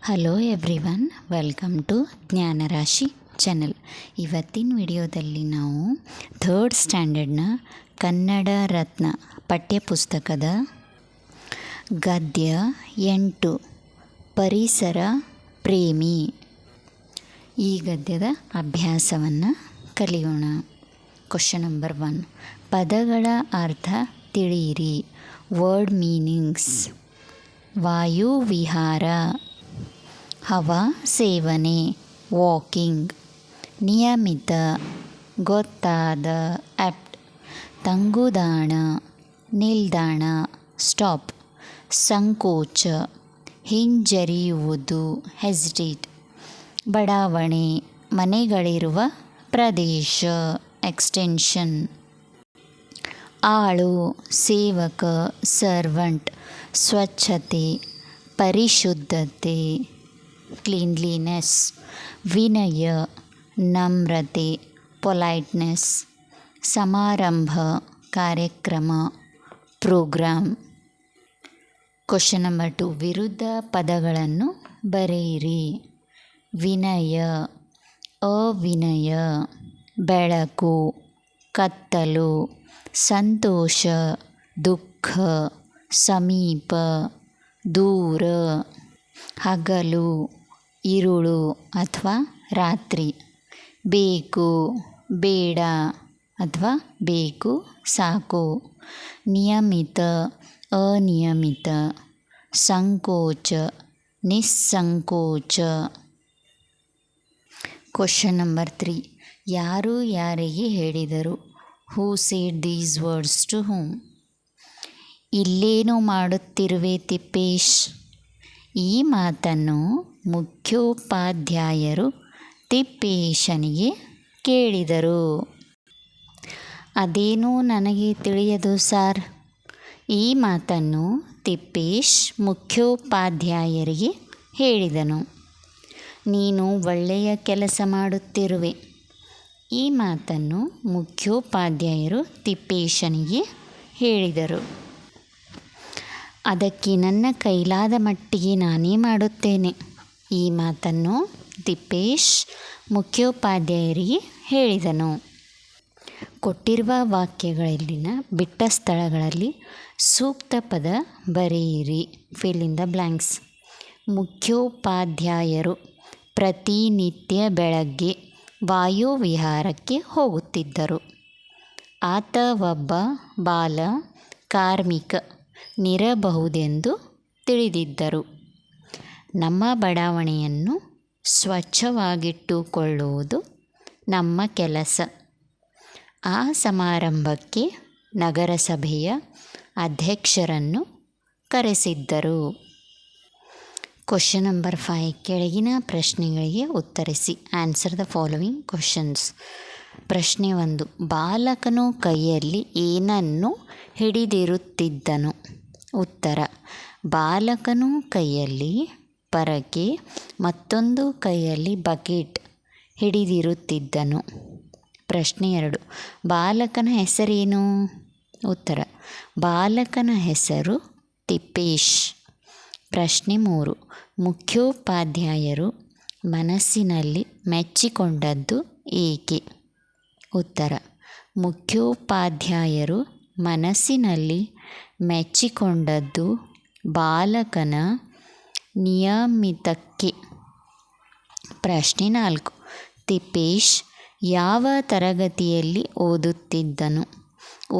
Hello everyone, welcome to Jnanarashi channel. ಇವತ್ತಿನ ವಿಡಿಯೋದಲ್ಲಿ ನಾವು ಥರ್ಡ್ ಸ್ಟ್ಯಾಂಡರ್ಡ್ನ ಕನ್ನಡ ರತ್ನ ಪಠ್ಯಪುಸ್ತಕದ ಗದ್ಯ 8 ಪರಿಸರ ಪ್ರೇಮಿ ಈ ಗದ್ಯದ ಅಭ್ಯಾಸವನ್ನು ಕಲಿಯೋಣ. ಕ್ವಶನ್ ನಂಬರ್ 1, ಪದಗಳ ಅರ್ಥ ತಿಳಿಯಿರಿ. ವರ್ಡ್ ಮೀನಿಂಗ್ಸ್: ವಾಯು ವಿಹಾರ, ಹವಾ ಸೇವನೆ, ವಾಕಿಂಗ್. ನಿಯಮಿತ, ಗೊತ್ತಾದ, ಆಪ್ಟ್. ತಂಗುದಾಣ, ನಿಲ್ದಾಣ, ಸ್ಟಾಪ್. ಸಂಕೋಚ, ಹಿಂಜರಿಯುವುದು, ಹೆಸಿಟೇಟ್. ಬಡಾವಣೆ, ಮನೆಗಳಿರುವ ಪ್ರದೇಶ, ಎಕ್ಸ್ಟೆನ್ಷನ್. ಆಳು, ಸೇವಕ, ಸರ್ವಂಟ್. ಸ್ವಚ್ಛತೆ, ಪರಿಶುದ್ಧತೆ, ಕ್ಲೀನ್ಲಿನೆಸ್. ವಿನಯ, ನಮ್ರತೆ, ಪೊಲೈಟ್ನೆಸ್. ಸಮಾರಂಭ, ಕಾರ್ಯಕ್ರಮ, ಪ್ರೋಗ್ರಾಮ್. ಕ್ವಶನ್ ನಂಬರ್ 2, ವಿರುದ್ಧ ಪದಗಳನ್ನು ಬರೆಯಿರಿ. ವಿನಯ, ಅವಿನಯ. ಬೆಳಕು, ಕತ್ತಲು. ಸಂತೋಷ, ದುಃಖ. ಸಮೀಪ, ದೂರ. ಹಗಲು, ಇರುಳು ಅಥವಾ ರಾತ್ರಿ. ಬೇಕು, ಬೇಡ ಅಥವಾ ಬೇಕು, ಸಾಕು. ನಿಯಮಿತ, ಅನಿಯಮಿತ. ಸಂಕೋಚ, ನಿಸ್ಸಂಕೋಚ. ಕ್ವಶನ್ ನಂಬರ್ 3, ಯಾರು ಯಾರಿಗೆ ಹೇಳಿದರು? Who said these words to whom? ಇಲ್ಲೇನು ಮಾಡುತ್ತಿರುವೆ ತಿಪ್ಪೇಶ್? ಈ ಮಾತನ್ನು ಮುಖ್ಯೋಪಾಧ್ಯಾಯರು ತಿಪ್ಪೇಶನಿಗೆ ಕೇಳಿದರು. ಅದೇನೂ ನನಗೆ ತಿಳಿಯದು ಸಾರ್. ಈ ಮಾತನ್ನು ತಿಪ್ಪೇಶ್ ಮುಖ್ಯೋಪಾಧ್ಯಾಯರಿಗೆ ಹೇಳಿದನು. ನೀನು ಒಳ್ಳೆಯ ಕೆಲಸ ಮಾಡುತ್ತಿರುವೆ. ಈ ಮಾತನ್ನು ಮುಖ್ಯೋಪಾಧ್ಯಾಯರು ತಿಪ್ಪೇಶನಿಗೆ ಹೇಳಿದರು. ಅದಕ್ಕೆ ನನ್ನ ಕೈಲಾದ ಮಟ್ಟಿಗೆ ನಾನೇ ಮಾಡುತ್ತೇನೆ. ಈ ಮಾತನ್ನು ತಿಪ್ಪೇಶ್ ಮುಖ್ಯೋಪಾಧ್ಯಾಯರಿಗೆ ಹೇಳಿದನು. ಕೊಟ್ಟಿರುವ ವಾಕ್ಯಗಳಲ್ಲಿನ ಬಿಟ್ಟ ಸ್ಥಳಗಳಲ್ಲಿ ಸೂಕ್ತ ಪದ ಬರೆಯಿರಿ. Fill in the blanks. ಮುಖ್ಯೋಪಾಧ್ಯಾಯರು ಪ್ರತಿನಿತ್ಯ ಬೆಳಗ್ಗೆ ವಾಯುವಿಹಾರಕ್ಕೆ ಹೋಗುತ್ತಿದ್ದರು. ಆತ ಒಬ್ಬ ಬಾಲ ಕಾರ್ಮಿಕನಿರಬಹುದೆಂದು ತಿಳಿದಿದ್ದರು. ನಮ್ಮ ಬಡಾವಣೆಯನ್ನು ಸ್ವಚ್ಛವಾಗಿಟ್ಟುಕೊಳ್ಳುವುದು ನಮ್ಮ ಕೆಲಸ. ಆ ಸಮಾರಂಭಕ್ಕೆ ನಗರಸಭೆಯ ಅಧ್ಯಕ್ಷರನ್ನು ಕರೆಸಿದ್ದರು. ಕ್ವಶನ್ ನಂಬರ್ 5, ಕೆಳಗಿನ ಪ್ರಶ್ನೆಗಳಿಗೆ ಉತ್ತರಿಸಿ. Answer the following questions. ಪ್ರಶ್ನೆ 1, ಬಾಲಕನು ಕೈಯಲ್ಲಿ ಏನನ್ನು ಹಿಡಿದಿರುತ್ತಿದ್ದನು? ಉತ್ತರ: ಬಾಲಕನು ಕೈಯಲ್ಲಿ ಪರಕೆ, ಮತ್ತೊಂದು ಕೈಯಲ್ಲಿ ಬಕೆಟ್ ಹಿಡಿದಿರುತ್ತಿದ್ದನು. ಪ್ರಶ್ನೆ 2, ಬಾಲಕನ ಹೆಸರೇನು? ಉತ್ತರ: ಬಾಲಕನ ಹೆಸರು ತಿಪ್ಪೇಶ್. ಪ್ರಶ್ನೆ 3, ಮುಖ್ಯೋಪಾಧ್ಯಾಯರು ಮನಸ್ಸಿನಲ್ಲಿ ಮೆಚ್ಚಿಕೊಂಡದ್ದು ಏಕೆ? ಉತ್ತರ: ಮುಖ್ಯೋಪಾಧ್ಯಾಯರು ಮನಸ್ಸಿನಲ್ಲಿ ಮೆಚ್ಚಿಕೊಂಡದ್ದು ಬಾಲಕನ ನಿಯಮಿತಕ್ಕೆ. ಪ್ರಶ್ನೆ 4, ತಿಪ್ಪೇಶ್ ಯಾವ ತರಗತಿಯಲ್ಲಿ ಓದುತ್ತಿದ್ದನು?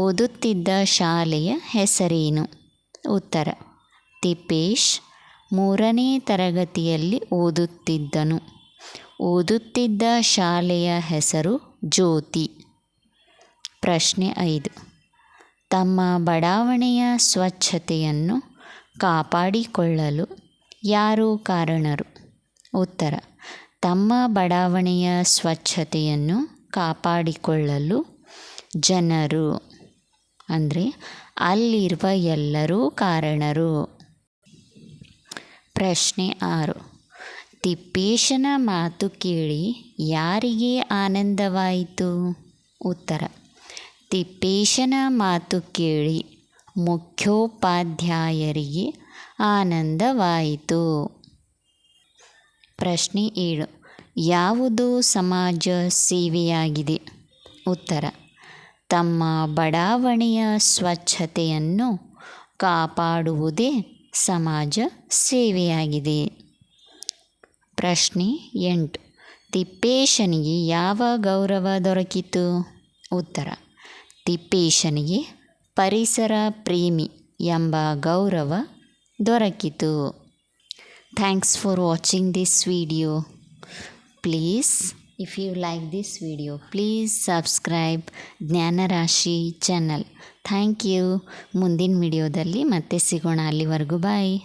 ಓದುತ್ತಿದ್ದ ಶಾಲೆಯ ಹೆಸರೇನು? ಉತ್ತರ: ತಿಪ್ಪೇಶ್ 3ನೇ ತರಗತಿಯಲ್ಲಿ ಓದುತ್ತಿದ್ದನು. ಓದುತ್ತಿದ್ದ ಶಾಲೆಯ ಹೆಸರು ಜ್ಯೋತಿ. ಪ್ರಶ್ನೆ 5, ತಮ್ಮ ಬಡಾವಣೆಯ ಸ್ವಚ್ಛತೆಯನ್ನು ಕಾಪಾಡಿಕೊಳ್ಳಲು ಯಾರು ಕಾರಣರು? ಉತ್ತರ: ತಮ್ಮ ಬಡಾವಣೆಯ ಸ್ವಚ್ಛತೆಯನ್ನು ಕಾಪಾಡಿಕೊಳ್ಳಲು ಜನರು, ಅಂದರೆ ಅಲ್ಲಿರುವ ಎಲ್ಲರೂ ಕಾರಣರು. ಪ್ರಶ್ನೆ 6, ತಿಪ್ಪೇಶನ ಮಾತು ಕೇಳಿ ಯಾರಿಗೆ ಆನಂದವಾಯಿತು? ಉತ್ತರ: ತಿಪ್ಪೇಶನ ಮಾತು ಕೇಳಿ ಮುಖ್ಯೋಪಾಧ್ಯಾಯರಿಗೆ ಆನಂದವಾಯಿತು. ಪ್ರಶ್ನೆ 7. ಯಾವುದು ಸಮಾಜ ಸೇವೆಯಾಗಿದೆ? ಉತ್ತರ: ತಮ್ಮ ಬಡಾವಣೆಯ ಸ್ವಚ್ಛತೆಯನ್ನು ಕಾಪಾಡುವುದೇ ಸಮಾಜ ಸೇವೆಯಾಗಿದೆ. ಪ್ರಶ್ನೆ 8. ತಿಪ್ಪೇಶನಿಗೆ ಯಾವ ಗೌರವ ದೊರಕಿತು? ಉತ್ತರ: ತಿಪ್ಪೇಶನಿಗೆ ಪರಿಸರ ಪ್ರೇಮಿ ಎಂಬ ಗೌರವ ದೊರಕಿತು. Thanks for watching this video. Please, if you like this video, please subscribe Jnanarashi channel. Thank you. ಮುಂದಿನ ವಿಡಿಯೋದಲ್ಲಿ ಮತ್ತೆ ಸಿಗೋಣ. ಅಲ್ಲಿವರೆಗೂ ಬಾಯ್.